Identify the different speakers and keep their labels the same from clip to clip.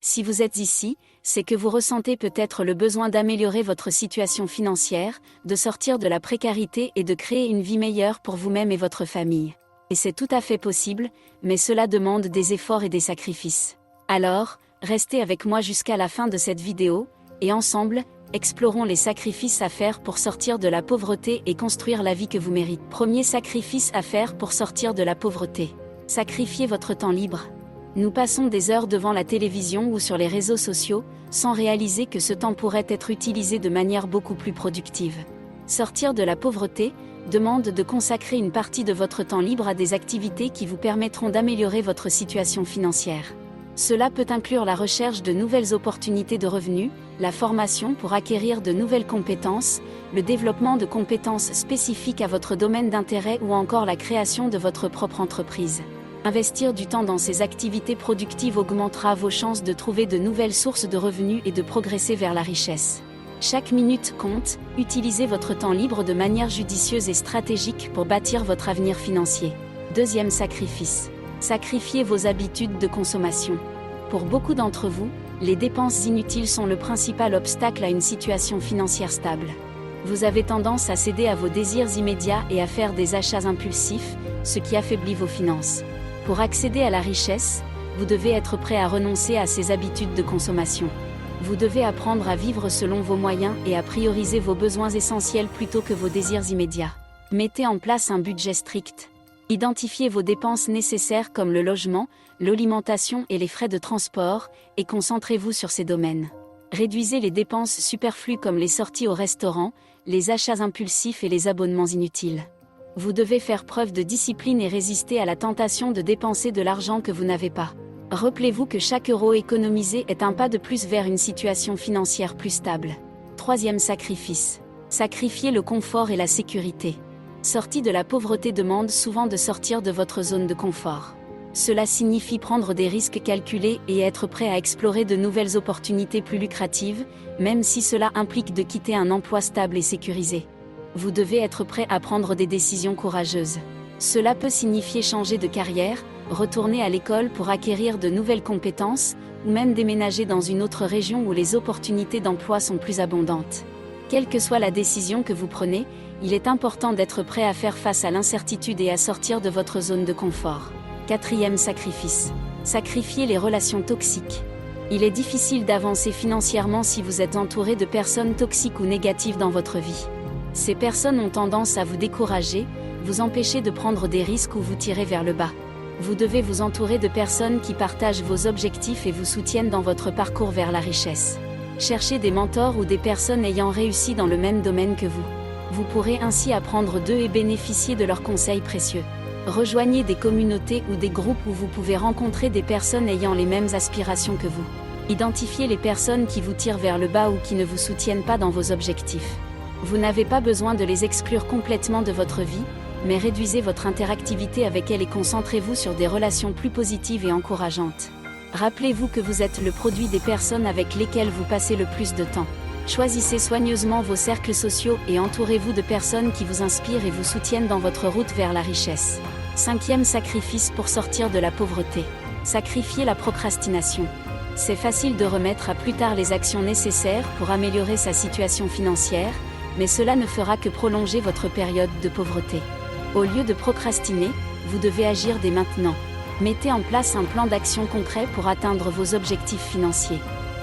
Speaker 1: Si vous êtes ici, c'est que vous ressentez peut-être le besoin d'améliorer votre situation financière, de sortir de la précarité et de créer une vie meilleure pour vous-même et votre famille. Et c'est tout à fait possible, mais cela demande des efforts et des sacrifices. Alors, restez avec moi jusqu'à la fin de cette vidéo, et ensemble, explorons les sacrifices à faire pour sortir de la pauvreté et construire la vie que vous méritez. Premier sacrifice à faire pour sortir de la pauvreté. Sacrifiez votre temps libre. Nous passons des heures devant la télévision ou sur les réseaux sociaux, sans réaliser que ce temps pourrait être utilisé de manière beaucoup plus productive. Sortir de la pauvreté demande de consacrer une partie de votre temps libre à des activités qui vous permettront d'améliorer votre situation financière. Cela peut inclure la recherche de nouvelles opportunités de revenus, la formation pour acquérir de nouvelles compétences, le développement de compétences spécifiques à votre domaine d'intérêt ou encore la création de votre propre entreprise. Investir du temps dans ces activités productives augmentera vos chances de trouver de nouvelles sources de revenus et de progresser vers la richesse. Chaque minute compte, utilisez votre temps libre de manière judicieuse et stratégique pour bâtir votre avenir financier. Deuxième sacrifice. Sacrifiez vos habitudes de consommation. Pour beaucoup d'entre vous, les dépenses inutiles sont le principal obstacle à une situation financière stable. Vous avez tendance à céder à vos désirs immédiats et à faire des achats impulsifs, ce qui affaiblit vos finances. Pour accéder à la richesse, vous devez être prêt à renoncer à ces habitudes de consommation. Vous devez apprendre à vivre selon vos moyens et à prioriser vos besoins essentiels plutôt que vos désirs immédiats. Mettez en place un budget strict. Identifiez vos dépenses nécessaires comme le logement, l'alimentation et les frais de transport, et concentrez-vous sur ces domaines. Réduisez les dépenses superflues comme les sorties au restaurant, les achats impulsifs et les abonnements inutiles. Vous devez faire preuve de discipline et résister à la tentation de dépenser de l'argent que vous n'avez pas. Rappelez-vous que chaque euro économisé est un pas de plus vers une situation financière plus stable. Troisième sacrifice. Sacrifiez le confort et la sécurité. Sortie de la pauvreté demande souvent de sortir de votre zone de confort. Cela signifie prendre des risques calculés et être prêt à explorer de nouvelles opportunités plus lucratives, même si cela implique de quitter un emploi stable et sécurisé. Vous devez être prêt à prendre des décisions courageuses. Cela peut signifier changer de carrière, retourner à l'école pour acquérir de nouvelles compétences, ou même déménager dans une autre région où les opportunités d'emploi sont plus abondantes. Quelle que soit la décision que vous prenez, il est important d'être prêt à faire face à l'incertitude et à sortir de votre zone de confort. Quatrième sacrifice. Sacrifier les relations toxiques. Il est difficile d'avancer financièrement si vous êtes entouré de personnes toxiques ou négatives dans votre vie. Ces personnes ont tendance à vous décourager, vous empêcher de prendre des risques ou vous tirer vers le bas. Vous devez vous entourer de personnes qui partagent vos objectifs et vous soutiennent dans votre parcours vers la richesse. Cherchez des mentors ou des personnes ayant réussi dans le même domaine que vous. Vous pourrez ainsi apprendre d'eux et bénéficier de leurs conseils précieux. Rejoignez des communautés ou des groupes où vous pouvez rencontrer des personnes ayant les mêmes aspirations que vous. Identifiez les personnes qui vous tirent vers le bas ou qui ne vous soutiennent pas dans vos objectifs. Vous n'avez pas besoin de les exclure complètement de votre vie, mais réduisez votre interactivité avec elles et concentrez-vous sur des relations plus positives et encourageantes. Rappelez-vous que vous êtes le produit des personnes avec lesquelles vous passez le plus de temps. Choisissez soigneusement vos cercles sociaux et entourez-vous de personnes qui vous inspirent et vous soutiennent dans votre route vers la richesse. Cinquième sacrifice pour sortir de la pauvreté. Sacrifier la procrastination. C'est facile de remettre à plus tard les actions nécessaires pour améliorer sa situation financière, mais cela ne fera que prolonger votre période de pauvreté. Au lieu de procrastiner, vous devez agir dès maintenant. Mettez en place un plan d'action concret pour atteindre vos objectifs financiers.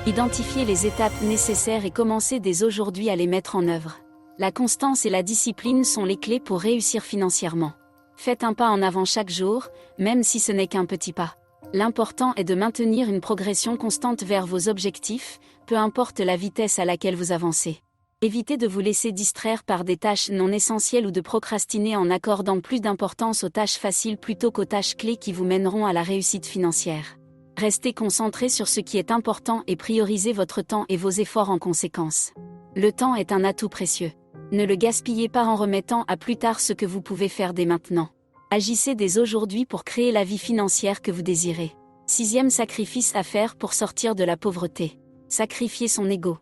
Speaker 1: Identifiez les étapes nécessaires et commencez dès aujourd'hui à les mettre en œuvre. La constance et la discipline sont les clés pour réussir financièrement. Faites un pas en avant chaque jour, même si ce n'est qu'un petit pas. L'important est de maintenir une progression constante vers vos objectifs, peu importe la vitesse à laquelle vous avancez. Évitez de vous laisser distraire par des tâches non essentielles ou de procrastiner en accordant plus d'importance aux tâches faciles plutôt qu'aux tâches clés qui vous mèneront à la réussite financière. Restez concentré sur ce qui est important et priorisez votre temps et vos efforts en conséquence. Le temps est un atout précieux. Ne le gaspillez pas en remettant à plus tard ce que vous pouvez faire dès maintenant. Agissez dès aujourd'hui pour créer la vie financière que vous désirez. Sixième sacrifice à faire pour sortir de la pauvreté. Sacrifier son ego.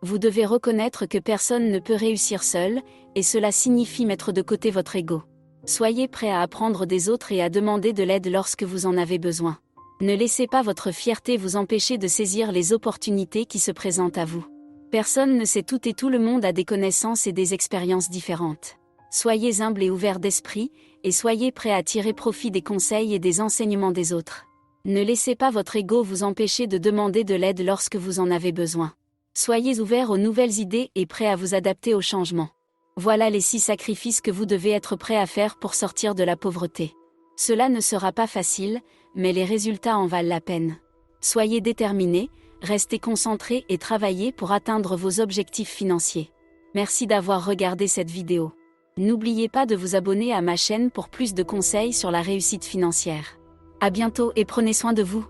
Speaker 1: Vous devez reconnaître que personne ne peut réussir seul, et cela signifie mettre de côté votre ego. Soyez prêt à apprendre des autres et à demander de l'aide lorsque vous en avez besoin. Ne laissez pas votre fierté vous empêcher de saisir les opportunités qui se présentent à vous. Personne ne sait tout et tout le monde a des connaissances et des expériences différentes. Soyez humble et ouvert d'esprit, et soyez prêt à tirer profit des conseils et des enseignements des autres. Ne laissez pas votre ego vous empêcher de demander de l'aide lorsque vous en avez besoin. Soyez ouvert aux nouvelles idées et prêt à vous adapter aux changements. Voilà les 6 sacrifices que vous devez être prêt à faire pour sortir de la pauvreté. Cela ne sera pas facile, mais les résultats en valent la peine. Soyez déterminés, restez concentrés et travaillez pour atteindre vos objectifs financiers. Merci d'avoir regardé cette vidéo. N'oubliez pas de vous abonner à ma chaîne pour plus de conseils sur la réussite financière. À bientôt et prenez soin de vous.